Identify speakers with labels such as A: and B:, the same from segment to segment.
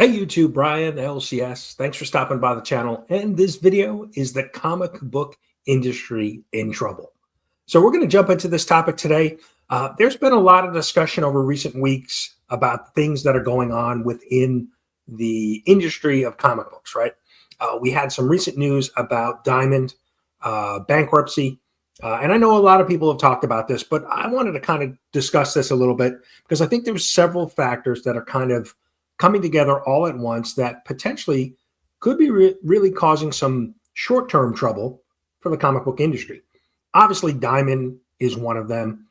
A: Hey YouTube, Brian, LCS. Thanks for stopping by the channel. And this video is the comic book industry in trouble. So we're going to jump into this topic today. There's been a lot of discussion over recent weeks about things that are going on within the industry of comic books, right? We had some recent news about Diamond, bankruptcy. And I know a lot of people have talked about this, but I wanted to kind of discuss this a little bit because I think there's several factors that are kind of coming together all at once that potentially could be really causing some short-term trouble for the comic book industry. Obviously, Diamond is one of them.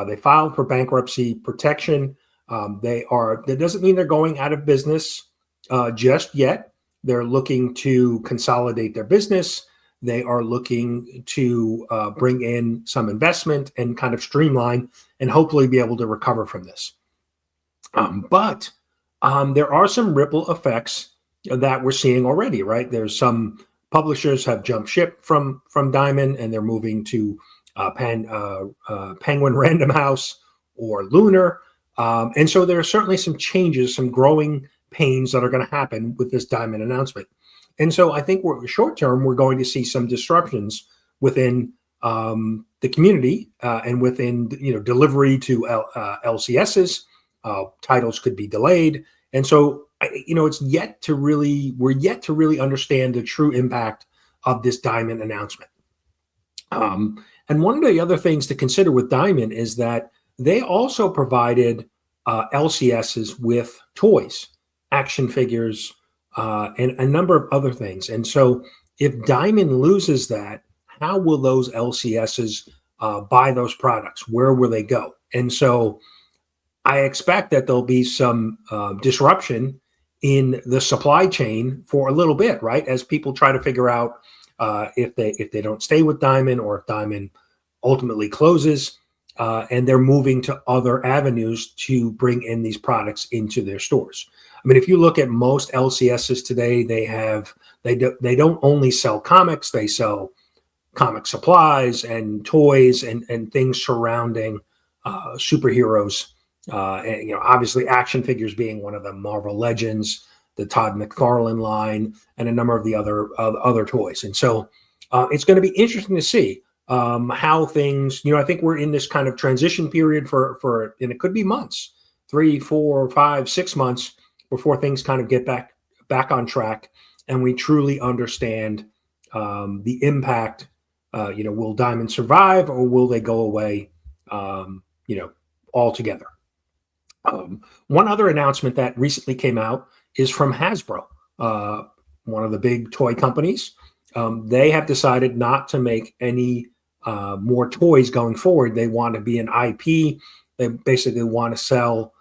A: They filed for bankruptcy protection. That doesn't mean they're going out of business just yet. They're looking to consolidate their business. They are looking to bring in some investment and kind of streamline and hopefully be able to recover from this. But there are some ripple effects that we're seeing already, right? There's some publishers have jumped ship from Diamond and they're moving to Penguin Random House or Lunar. And so there are certainly some changes, some growing pains that are going to happen with this Diamond announcement. And so I think short term, we're going to see some disruptions within the community and within delivery to LCSs. Titles could be delayed. And so, we're yet to really understand the true impact of this Diamond announcement. And one of the other things to consider with Diamond is that they also provided LCSs with toys, action figures, and a number of other things. And so if Diamond loses that, how will those LCSs buy those products? Where will they go? And so I expect that there'll be some disruption in the supply chain for a little bit, right? As people try to figure out if they don't stay with Diamond or if Diamond ultimately closes and they're moving to other avenues to bring in these products into their stores. I mean, if you look at most LCSs today, they don't only sell comics, they sell comic supplies and toys and things surrounding superheroes. And, obviously action figures being one of them, Marvel Legends, the Todd McFarlane line, and a number of the other toys. And so it's going to be interesting to see how things, I think we're in this kind of transition period and it could be months, 3, 4, 5, 6 months before things kind of get back on track. And we truly understand the impact, will Diamond survive or will they go away, altogether? One other announcement that recently came out is from Hasbro, one of the big toy companies. They have decided not to make any more toys going forward. They want to be an IP. They basically want to sell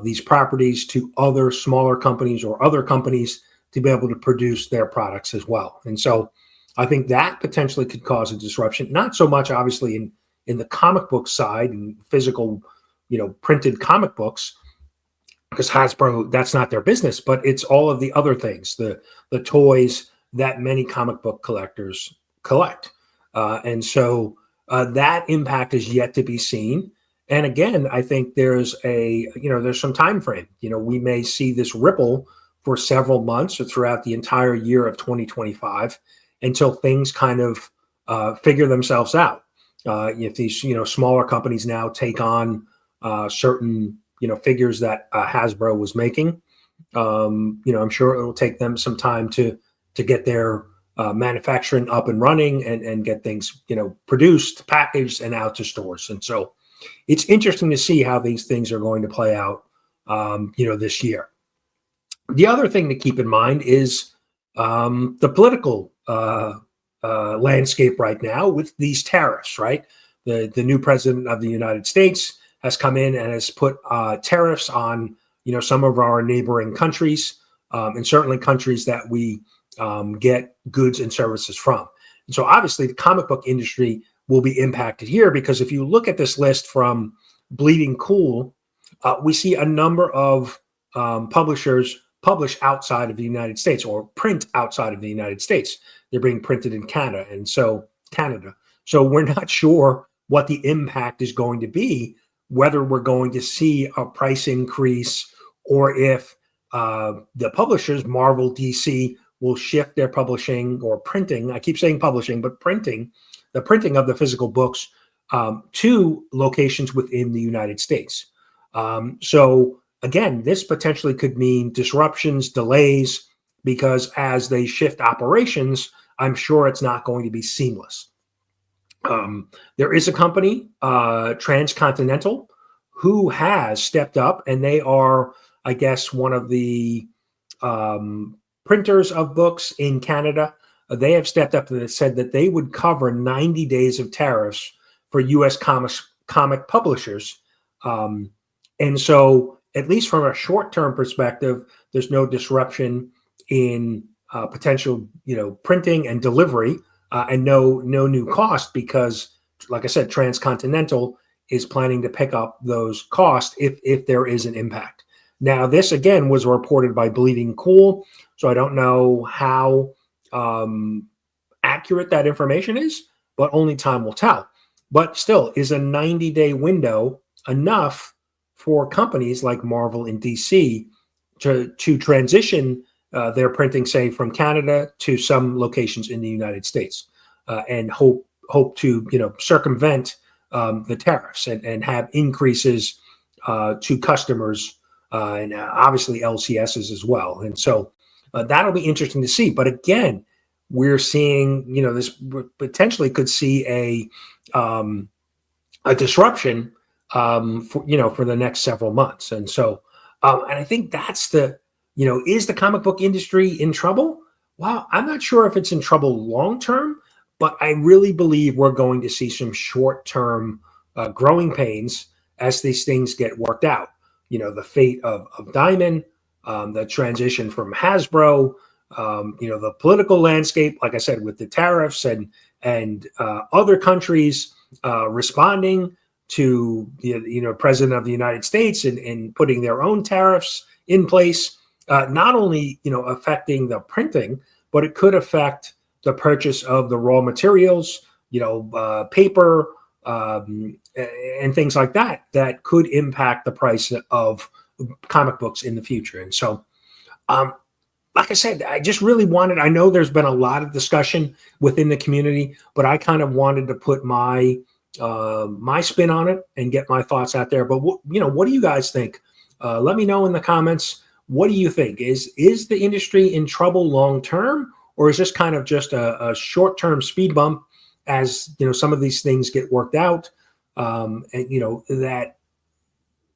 A: these properties to other smaller companies or other companies to be able to produce their products as well. And so I think that potentially could cause a disruption, not so much obviously in the comic book side and physical printed comic books, because Hasbro, that's not their business, but it's all of the other things, the toys that many comic book collectors collect. And so that impact is yet to be seen. And again, I think there's some time frame. We may see this ripple for several months or throughout the entire year of 2025 until things kind of figure themselves out. If these smaller companies now take on certain figures that Hasbro was making, I'm sure it will take them some time to get their manufacturing up and running and get things produced, packaged, and out to stores. And so it's interesting to see how these things are going to play out this year. The other thing to keep in mind is the political landscape right now with these tariffs, right? The new president of the United States has come in and has put tariffs on, some of our neighboring countries, and certainly countries that we get goods and services from. And so obviously the comic book industry will be impacted here, because if you look at this list from Bleeding Cool, we see a number of publishers publish outside of the United States or print outside of the United States. They're being printed in Canada. So we're not sure what the impact is going to be, whether we're going to see a price increase or if the publishers, Marvel, DC, will shift their publishing or printing. I keep saying publishing, but the printing of the physical books to locations within the United States. So again, this potentially could mean disruptions, delays, because as they shift operations, I'm sure it's not going to be seamless. There is a company, Transcontinental, who has stepped up, and they are, I guess, one of the printers of books in Canada. They have stepped up and said that they would cover 90 days of tariffs for U.S. comic publishers. And so, at least from a short-term perspective, there's no disruption in potential, printing and delivery, and no new cost because, like I said, Transcontinental is planning to pick up those costs if there is an impact. Now, this again was reported by Bleeding Cool, so I don't know how accurate that information is, but only time will tell. But still, is a 90-day window enough for companies like Marvel and DC to transition their printing, say, from Canada to some locations in the United States, and hope to circumvent the tariffs and have increases to customers and obviously LCSs as well. And so that'll be interesting to see. But again, we're seeing this potentially could see a disruption for the next several months. And so and I think that's is the comic book industry in trouble? Well, I'm not sure if it's in trouble long term, but I really believe we're going to see some short term growing pains as these things get worked out. The fate of Diamond, the transition from Hasbro, the political landscape, like I said, with the tariffs and other countries responding to President of the United States and putting their own tariffs in place, not only affecting the printing, but it could affect the purchase of the raw materials, paper, and things like that could impact the price of comic books in the future. And so, like I said, I just really I know there's been a lot of discussion within the community, but I kind of wanted to put my spin on it and get my thoughts out there. But what do you guys think? Let me know in the comments. What do you think? Is the industry in trouble long term, or is this kind of just a short term speed bump as some of these things get worked out, and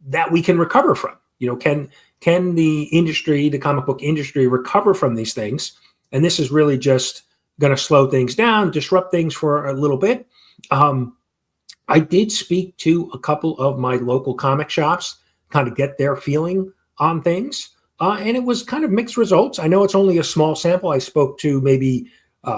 A: that we can recover from? Can the comic book industry recover from these things? And this is really just going to slow things down, disrupt things for a little bit. I did speak to a couple of my local comic shops, kind of get their feeling on things. And it was kind of mixed results. I know it's only a small sample. I spoke to maybe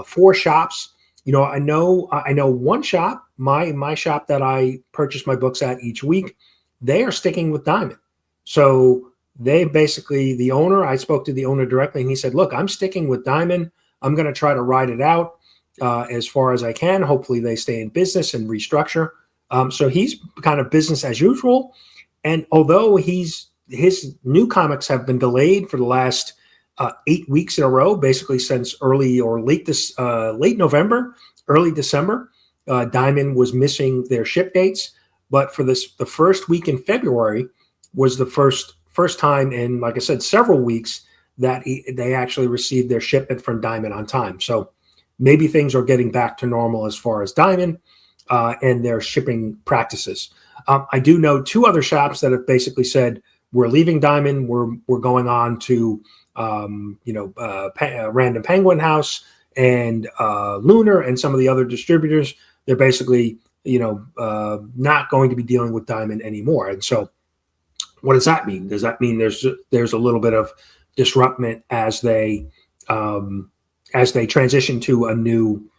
A: 4 shops. I know one shop, my shop that I purchase my books at each week, they are sticking with Diamond. So they basically, the owner, I spoke to the owner directly, and he said, look, I'm sticking with Diamond. I'm going to try to ride it out as far as I can. Hopefully they stay in business and restructure. So he's kind of business as usual. And although his new comics have been delayed for the last 8 weeks in a row, basically since late November, early December, Diamond was missing their ship dates. But for the first week in February was the first time in, like I said, several weeks that they actually received their shipment from Diamond on time. So maybe things are getting back to normal as far as Diamond and their shipping practices. I do know 2 other shops that have basically said, we're leaving Diamond. We're going on to Random Penguin House and Lunar and some of the other distributors. They're basically not going to be dealing with Diamond anymore. And so, what does that mean? Does that mean there's a little bit of disruption as they transition to a new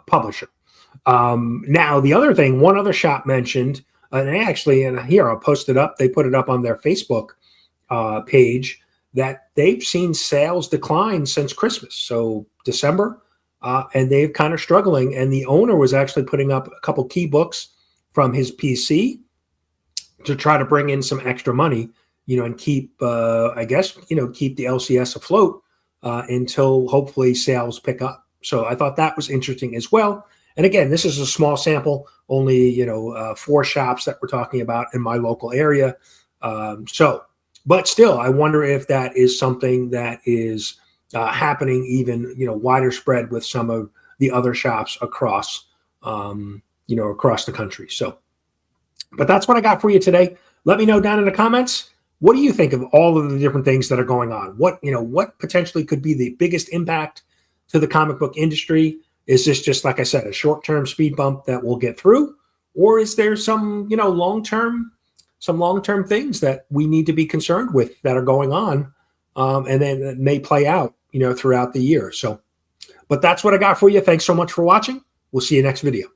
A: publisher? Now, the other thing, one other shop mentioned. And here I'll post it up. They put it up on their Facebook page that they've seen sales decline since Christmas, so December, and they've kind of struggling. And the owner was actually putting up a couple key books from his PC to try to bring in some extra money. and keep, I guess, keep the LCS afloat until hopefully sales pick up. So I thought that was interesting as well. And again, this is a small sample, only 4 shops that we're talking about in my local area. But still, I wonder if that is something that is happening even wider spread with some of the other shops across across the country. So, but that's what I got for you today. Let me know down in the comments. What do you think of all of the different things that are going on? What potentially could be the biggest impact to the comic book industry? Is this just, like I said, a short-term speed bump that we'll get through? Or is there some, long-term things that we need to be concerned with that are going on, and then it may play out, throughout the year. So, but that's what I got for you. Thanks so much for watching. We'll see you next video.